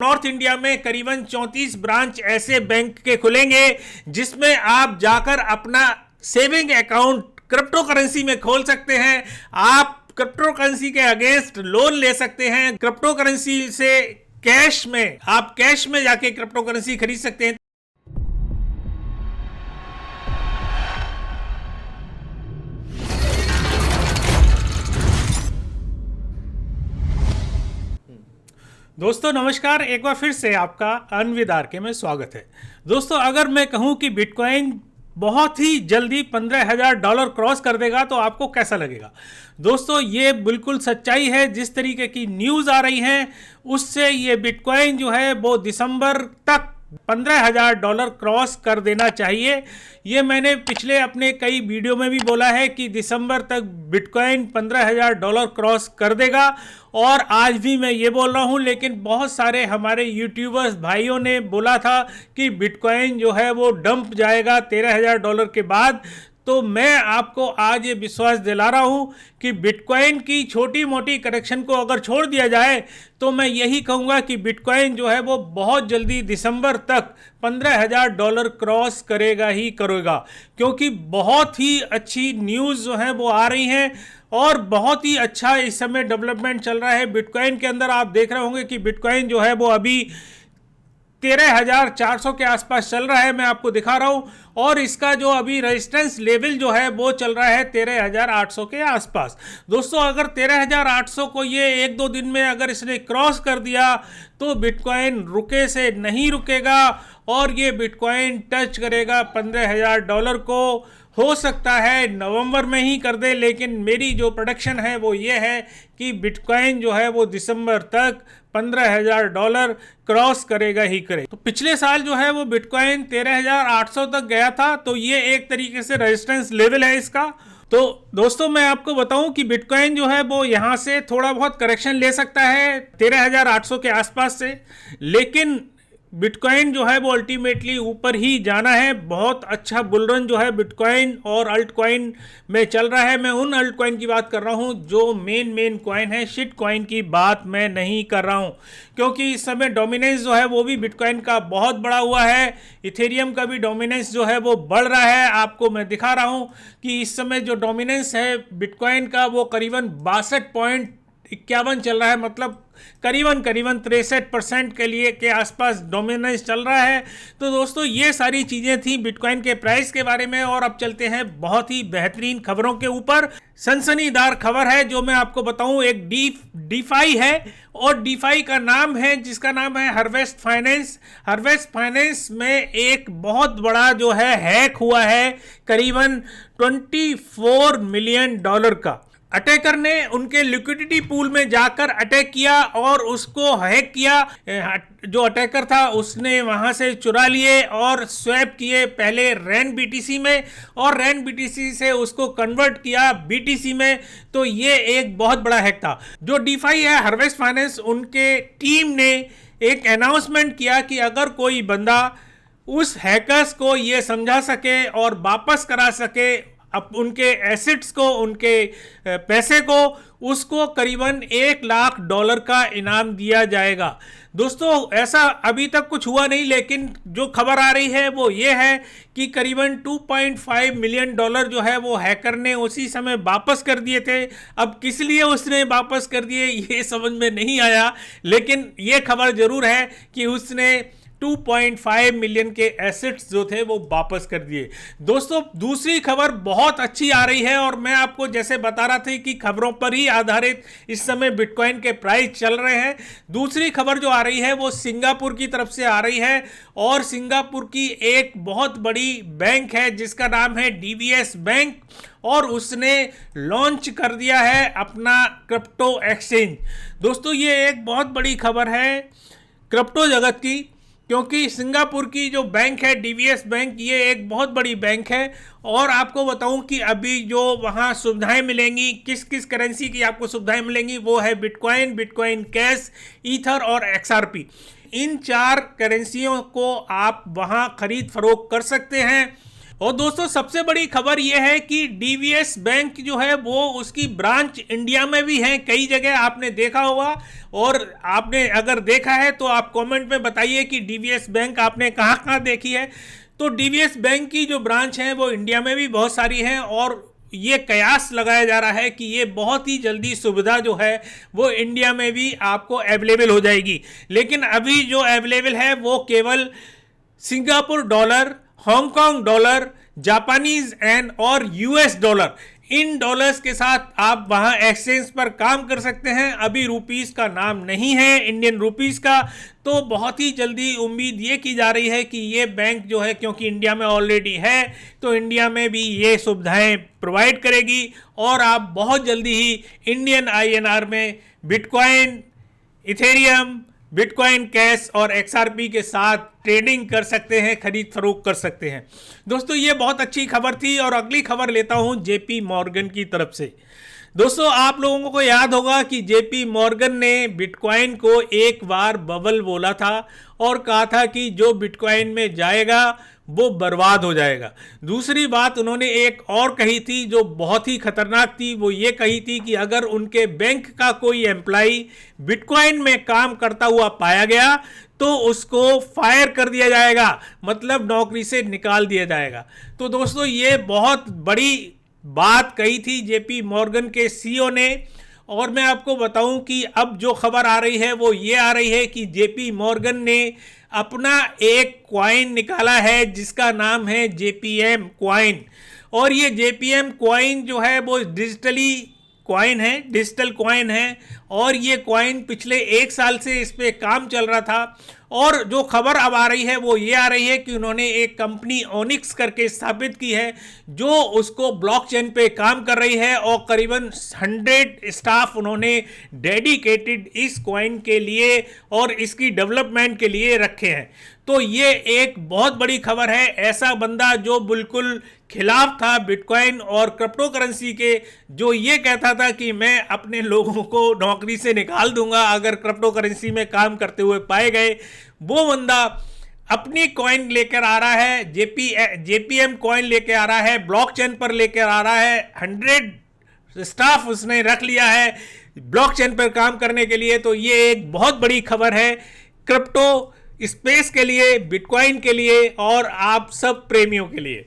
North India में करीबन 34 branch ऐसे बैंक के खुलेंगे जिसमें आप जाकर अपना सेविंग अकाउंट क्रिप्टो करेंसी में खोल सकते हैं। आप क्रिप्टो करेंसी के अगेंस्ट लोन ले सकते हैं। क्रिप्टो करेंसी से आप कैश में जाके क्रिप्टो करेंसी खरीद सकते हैं। दोस्तों नमस्कार, एक बार फिर से आपका अनविद आरके में स्वागत है। दोस्तों अगर मैं कहूं कि बिटकॉइन बहुत ही जल्दी $15,000 क्रॉस कर देगा तो आपको कैसा लगेगा? दोस्तों ये बिल्कुल सच्चाई है। जिस तरीके की न्यूज़ आ रही है उससे ये बिटकॉइन जो है वो दिसंबर तक $15,000 क्रॉस कर देना चाहिए। ये मैंने पिछले अपने कई वीडियो में भी बोला है कि दिसंबर तक बिटकॉइन $15,000 क्रॉस कर देगा, और आज भी मैं ये बोल रहा हूँ। लेकिन बहुत सारे हमारे यूट्यूबर्स भाइयों ने बोला था कि बिटकॉइन जो है वो डंप जाएगा $13,000 के बाद। तो मैं आपको आज ये विश्वास दिला रहा हूँ कि बिटकॉइन की छोटी मोटी करेक्शन को अगर छोड़ दिया जाए तो मैं यही कहूँगा कि बिटकॉइन जो है वो बहुत जल्दी दिसंबर तक $15,000 क्रॉस करेगा ही करेगा, क्योंकि बहुत ही अच्छी न्यूज़ जो है वो आ रही हैं और बहुत ही अच्छा इस समय डेवलपमेंट चल रहा है बिटकॉइन के अंदर। आप देख रहे होंगे कि बिटकॉइन जो है वो अभी 13,400 के आसपास चल रहा है। मैं आपको दिखा रहा हूं, और इसका जो अभी रेजिस्टेंस लेवल जो है वो चल रहा है 13,800 के आसपास। दोस्तों अगर 13,800 को ये एक दो दिन में अगर इसने क्रॉस कर दिया तो बिटकॉइन रुके से नहीं रुकेगा और ये बिटकॉइन टच करेगा $15,000 को। हो सकता है नवंबर में ही कर दे, लेकिन मेरी जो प्रेडिक्शन है वो ये है कि बिटकॉइन जो है वो दिसंबर तक $15,000 क्रॉस करेगा ही करे। तो पिछले साल जो है वो बिटकॉइन 13,800 तक गया था, तो ये एक तरीके से रेजिस्टेंस लेवल है इसका। तो दोस्तों मैं आपको बताऊं कि बिटकॉइन जो है वो यहाँ से थोड़ा बहुत करेक्शन ले सकता है 13,800 के आसपास से, लेकिन बिटकॉइन जो है वो अल्टीमेटली ऊपर ही जाना है। बहुत अच्छा बुलरन जो है बिटकॉइन और अल्ट कॉइन में चल रहा है। मैं उन अल्ट कॉइन की बात कर रहा हूँ जो मेन कॉइन है, शिट कॉइन की बात मैं नहीं कर रहा हूँ, क्योंकि इस समय डोमिनेंस जो है वो भी बिटकॉइन का बहुत बड़ा हुआ है। इथेरियम का भी डोमिनेंस जो है वो बढ़ रहा है। आपको मैं दिखा रहा हूँ कि इस समय जो डोमिनेंस है बिटकॉइन का वो करीबन 62.51 चल रहा है, मतलब करीबन 63% के लिए के आसपास डोमिनेंस चल रहा है। तो दोस्तों ये सारी चीज़ें थी बिटकॉइन के प्राइस के बारे में, और अब चलते हैं बहुत ही बेहतरीन खबरों के ऊपर। सनसनीदार खबर है जो मैं आपको बताऊं, एक डीफाई है, और डीफाई का नाम है जिसका नाम है हार्वेस्ट फाइनेंस। हार्वेस्ट फाइनेंस में एक बहुत बड़ा जो है हैक हुआ है करीबन $24 मिलियन का। अटैकर ने उनके लिक्विडिटी पूल में जाकर अटैक किया और उसको हैक किया। जो अटैकर था उसने वहां से चुरा लिए और स्वैप किए पहले रैन बीटीसी में, और रैन बीटीसी से उसको कन्वर्ट किया बीटीसी में। तो ये एक बहुत बड़ा हैक था। जो डीफाई है हार्वेस्ट फाइनेंस, उनके टीम ने एक अनाउंसमेंट किया कि अगर कोई बंदा उस हैकर्स को ये समझा सके और वापस करा सके अब उनके एसेट्स को, उनके पैसे को, उसको करीबन $1 लाख का इनाम दिया जाएगा। दोस्तों ऐसा अभी तक कुछ हुआ नहीं, लेकिन जो खबर आ रही है वो ये है कि करीबन $2.5 मिलियन जो है वो हैकर ने उसी समय वापस कर दिए थे। अब किस लिए उसने वापस कर दिए ये समझ में नहीं आया, लेकिन ये खबर जरूर है कि उसने 2.5 मिलियन के एसेट्स जो थे वो वापस कर दिए। दोस्तों दूसरी खबर बहुत अच्छी आ रही है, और मैं आपको जैसे बता रहा था कि खबरों पर ही आधारित इस समय बिटकॉइन के प्राइस चल रहे हैं। दूसरी खबर जो आ रही है वो सिंगापुर की तरफ से आ रही है, और सिंगापुर की एक बहुत बड़ी बैंक है जिसका नाम है डीबीएस बैंक, और उसने लॉन्च कर दिया है अपना क्रिप्टो एक्सचेंज। दोस्तों ये एक बहुत बड़ी खबर है क्रिप्टो जगत की, क्योंकि सिंगापुर की जो बैंक है डीबीएस बैंक, ये एक बहुत बड़ी बैंक है। और आपको बताऊं कि अभी जो वहाँ सुविधाएं मिलेंगी, किस किस करेंसी की आपको सुविधाएं मिलेंगी, वो है बिटकॉइन, बिटकॉइन कैश, ईथर और एक्सआरपी। इन 4 करेंसियों को आप वहाँ खरीद फरोख्त कर सकते हैं। और दोस्तों सबसे बड़ी खबर यह है कि डीवीएस बैंक जो है वो उसकी ब्रांच इंडिया में भी है, कई जगह आपने देखा होगा। और आपने अगर देखा है तो आप कमेंट में बताइए कि डीवीएस बैंक आपने कहाँ कहाँ देखी है। तो डीवीएस बैंक की जो ब्रांच है वो इंडिया में भी बहुत सारी हैं और ये कयास लगाया जा रहा है कि ये बहुत ही जल्दी सुविधा जो है वो इंडिया में भी आपको अवेलेबल हो जाएगी। लेकिन अभी जो अवेलेबल है वो केवल Singapore dollar, Hong Kong dollar, Japanese yen और यूएस डॉलर, इन डॉलर्स के साथ आप वहां एक्सचेंज पर काम कर सकते हैं। अभी रुपीस का नाम नहीं है, इंडियन रुपीस का। तो बहुत ही जल्दी उम्मीद ये की जा रही है कि ये बैंक जो है, क्योंकि इंडिया में ऑलरेडी है, तो इंडिया में भी ये सुविधाएं प्रोवाइड करेगी और आप बहुत जल्दी ही इंडियन आईएनआर में बिटकॉइन, इथेरियम, बिटकॉइन कैश और एक्सआरपी के साथ ट्रेडिंग कर सकते हैं, खरीद फरोख्त कर सकते हैं। दोस्तों ये बहुत अच्छी खबर थी और अगली खबर लेता हूं जेपी मॉर्गन की तरफ से। दोस्तों आप लोगों को याद होगा कि जेपी मॉर्गन ने बिटकॉइन को एक बार बबल बोला था और कहा था कि जो बिटकॉइन में जाएगा वो बर्बाद हो जाएगा। दूसरी बात उन्होंने एक और कही थी जो बहुत ही खतरनाक थी, वो ये कही थी कि अगर उनके बैंक का कोई एम्प्लॉय बिटकॉइन में काम करता हुआ पाया गया तो उसको फायर कर दिया जाएगा, मतलब नौकरी से निकाल दिया जाएगा। तो दोस्तों ये बहुत बड़ी बात कही थी जेपी मॉर्गन के सीईओ ने। और मैं आपको बताऊं कि अब जो खबर आ रही है वो ये आ रही है कि जेपी मॉर्गन ने अपना एक कॉइन निकाला है जिसका नाम है जेपीएम कॉइन। और ये जेपीएम कॉइन जो है वो डिजिटल कॉइन है और ये कॉइन पिछले 1 साल से इस पे काम चल रहा था। और जो खबर अब आ रही है वो ये आ रही है कि उन्होंने एक कंपनी ओनिक्स करके स्थापित की है जो उसको ब्लॉकचेन पे काम कर रही है और करीबन 100 स्टाफ उन्होंने डेडिकेटेड इस कॉइन के लिए और इसकी डेवलपमेंट के लिए रखे हैं। तो ये एक बहुत बड़ी खबर है। ऐसा बंदा जो बिल्कुल खिलाफ था बिटकॉइन और क्रिप्टो करेंसी के, जो ये कहता था कि मैं अपने लोगों को नौकरी से निकाल दूंगा अगर क्रिप्टो करेंसी में काम करते हुए पाए गए, वो बंदा अपनी कॉइन लेकर आ रहा है, जेपीएम कॉइन लेकर आ रहा है, ब्लॉकचेन पर लेकर आ रहा है। 100 स्टाफ उसने रख लिया है ब्लॉकचेन पर काम करने के लिए। तो ये एक बहुत बड़ी खबर है क्रिप्टो स्पेस के लिए, बिटकॉइन के लिए और आप सब प्रेमियों के लिए।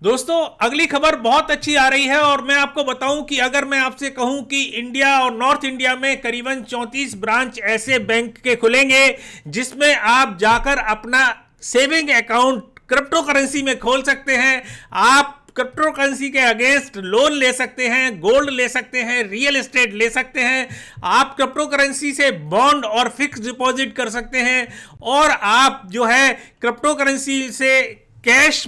दोस्तों अगली खबर बहुत अच्छी आ रही है और मैं आपको बताऊं कि अगर मैं आपसे कहूं कि इंडिया और नॉर्थ इंडिया में करीबन 34 ब्रांच ऐसे बैंक के खुलेंगे जिसमें आप जाकर अपना सेविंग अकाउंट क्रिप्टो करेंसी में खोल सकते हैं। आप क्रिप्टो करेंसी के अगेंस्ट लोन ले सकते हैं, गोल्ड ले सकते हैं, रियल एस्टेट ले सकते हैं। आप क्रिप्टो करेंसी से बॉन्ड और फिक्स डिपॉजिट कर सकते हैं और आप जो है क्रिप्टो करेंसी से कैश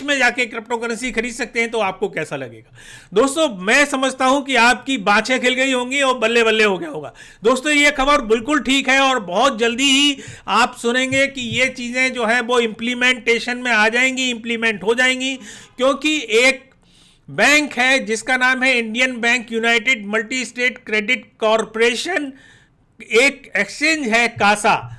में जाके क्रिप्टो करेंसी खरीद सकते हैं। तो आपको कैसा लगेगा? दोस्तों मैं समझता हूं कि आपकी बाँछें खिल गई होंगी और बल्ले बल्ले हो गया होगा। दोस्तों ये खबर बिल्कुल ठीक है और बहुत जल्दी ही आप सुनेंगे कि ये चीज़ें जो है वो इम्प्लीमेंटेशन में आ जाएंगी, इम्प्लीमेंट हो जाएंगी। क्योंकि एक बैंक है जिसका नाम है Indian bank United multi state credit corporation, एक एक्सचेंज है कासा,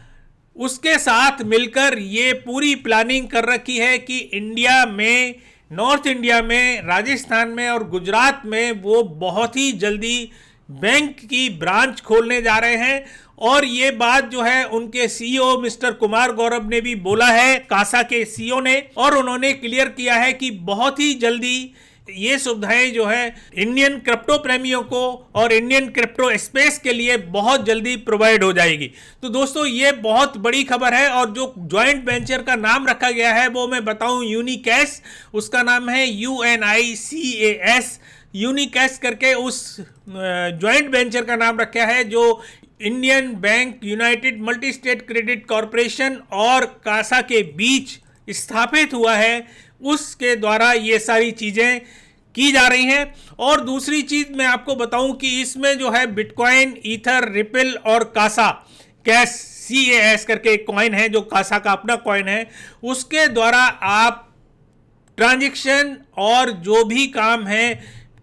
उसके साथ मिलकर ये पूरी प्लानिंग कर रखी है कि इंडिया में, नॉर्थ इंडिया में, राजस्थान में और गुजरात में वो बहुत ही जल्दी बैंक की ब्रांच खोलने जा रहे हैं। और ये बात जो है उनके सीईओ मिस्टर कुमार गौरव ने भी बोला है, कासा के सीईओ ने, और उन्होंने क्लियर किया है कि बहुत ही जल्दी ये सुविधाएं जो है इंडियन क्रिप्टो प्रेमियों को और इंडियन क्रिप्टो स्पेस के लिए बहुत जल्दी प्रोवाइड हो जाएगी। तो दोस्तों ये बहुत बड़ी खबर है। और जो जॉइंट वेंचर का नाम रखा गया है वो मैं बताऊं यूनिकैश, उसका नाम है UNICAS, यूनिकैश करके उस जॉइंट वेंचर का नाम रखा है जो Indian bank United multi state credit corporation और कासा के बीच स्थापित हुआ है, उसके द्वारा ये सारी चीज़ें की जा रही हैं। और दूसरी चीज़ मैं आपको बताऊं कि इसमें जो है बिटकॉइन, ईथर, रिपल और कासा कैश CAS करके एक कॉइन है जो कासा का अपना कॉइन है, उसके द्वारा आप ट्रांजैक्शन और जो भी काम है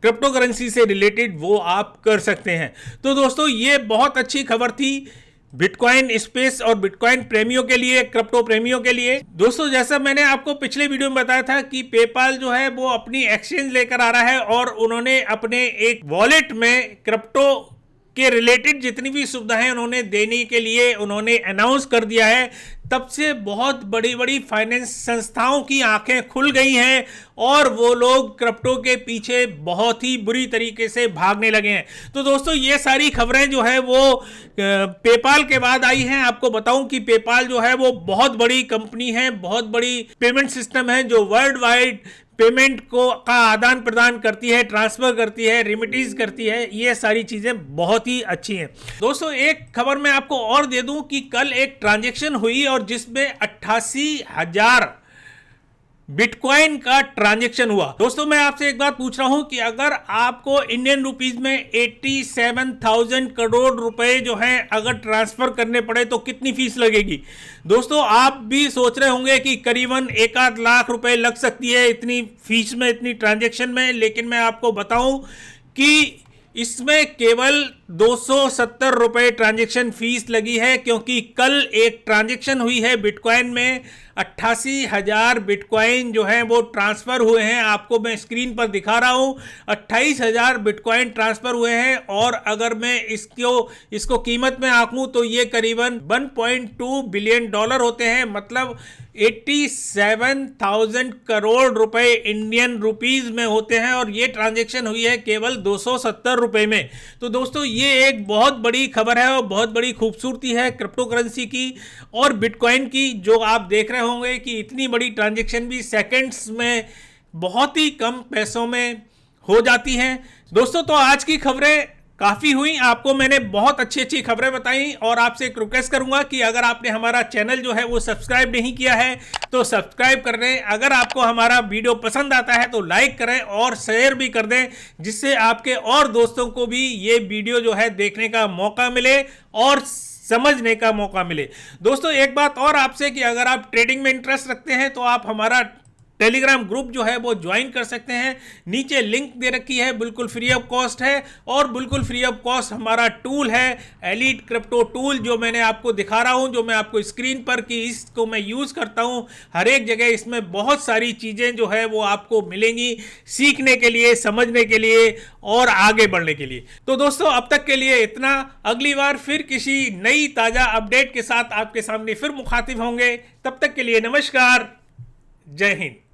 क्रिप्टो करेंसी से रिलेटेड वो आप कर सकते हैं। तो दोस्तों ये बहुत अच्छी खबर थी। बिटकॉइन स्पेस और बिटकॉइन प्रेमियों के लिए, क्रिप्टो प्रेमियों के लिए। दोस्तों जैसा मैंने आपको पिछले वीडियो में बताया था कि पेपाल जो है वो अपनी एक्सचेंज लेकर आ रहा है और उन्होंने अपने एक वॉलेट में क्रिप्टो के रिलेटेड जितनी भी सुविधाएं उन्होंने देने के लिए उन्होंने अनाउंस कर दिया है। तब से बहुत बड़ी बड़ी फाइनेंस संस्थाओं की आंखें खुल गई हैं और वो लोग क्रिप्टो के पीछे बहुत ही बुरी तरीके से भागने लगे हैं। तो दोस्तों ये सारी खबरें जो है वो पेपाल के बाद आई हैं। आपको बताऊं कि पेपाल जो है वो बहुत बड़ी कंपनी है, बहुत बड़ी पेमेंट सिस्टम है जो वर्ल्ड वाइड पेमेंट का आदान प्रदान करती है, ट्रांसफर करती है, रिमिटीज करती है। ये सारी चीजें बहुत ही अच्छी हैं। दोस्तों एक खबर मैं आपको और दे दूं कि कल एक ट्रांजैक्शन हुई और जिसमें 88,000 बिटकॉइन का ट्रांजैक्शन हुआ। दोस्तों मैं आपसे एक बात पूछ रहा हूं कि अगर आपको इंडियन रुपीस में 87,000 करोड़ रुपए जो हैं अगर ट्रांसफर करने पड़े तो कितनी फीस लगेगी। दोस्तों आप भी सोच रहे होंगे कि करीबन 1-8 लाख रुपए लग सकती है इतनी फीस में, इतनी ट्रांजैक्शन में। लेकिन मैं आपको बताऊं कि इसमें केवल 270 रुपए ट्रांजैक्शन फीस लगी है, क्योंकि कल एक ट्रांजैक्शन हुई है बिटकॉइन में। 88,000 बिटकॉइन जो है वो ट्रांसफर हुए हैं। आपको मैं स्क्रीन पर दिखा रहा हूं, 28,000 बिटकॉइन ट्रांसफर हुए हैं। और अगर मैं इसको कीमत में आंकूं तो ये करीबन 1.2 बिलियन डॉलर होते हैं, मतलब 87,000 करोड़ रुपए इंडियन रुपीज में होते हैं। और ये ट्रांजैक्शन हुई है केवल 270 रुपए में। तो दोस्तों ये एक बहुत बड़ी खबर है और बहुत बड़ी खूबसूरती है क्रिप्टो करेंसी की और बिटकॉइन की, जो आप देख रहे होंगे कि इतनी बड़ी ट्रांजैक्शन भी सेकंड्स में बहुत ही कम पैसों में हो जाती हैं। दोस्तों तो आज की खबरें काफ़ी हुई, आपको मैंने बहुत अच्छी अच्छी खबरें बताई और आपसे एक रिक्वेस्ट करूंगा कि अगर आपने हमारा चैनल जो है वो सब्सक्राइब नहीं किया है तो सब्सक्राइब कर दें। अगर आपको हमारा वीडियो पसंद आता है तो लाइक करें और शेयर भी कर दें, जिससे आपके और दोस्तों को भी ये वीडियो जो है देखने का मौका मिले और समझने का मौका मिले। दोस्तों एक बात और आपसे कि अगर आप ट्रेडिंग में इंटरेस्ट रखते हैं तो आप हमारा टेलीग्राम ग्रुप जो है वो ज्वाइन कर सकते हैं। नीचे लिंक दे रखी है, बिल्कुल फ्री ऑफ कॉस्ट है और बिल्कुल फ्री ऑफ कॉस्ट हमारा टूल है एलीट क्रिप्टो टूल, जो मैंने आपको दिखा रहा हूं, जो मैं आपको स्क्रीन पर कि इसको मैं यूज़ करता हूं हर एक जगह। इसमें बहुत सारी चीज़ें जो है वो आपको मिलेंगी सीखने के लिए, समझने के लिए और आगे बढ़ने के लिए। तो दोस्तों अब तक के लिए इतना। अगली बार फिर किसी नई ताज़ा अपडेट के साथ आपके सामने फिर मुखातिब होंगे। तब तक के लिए नमस्कार, जय हिंद।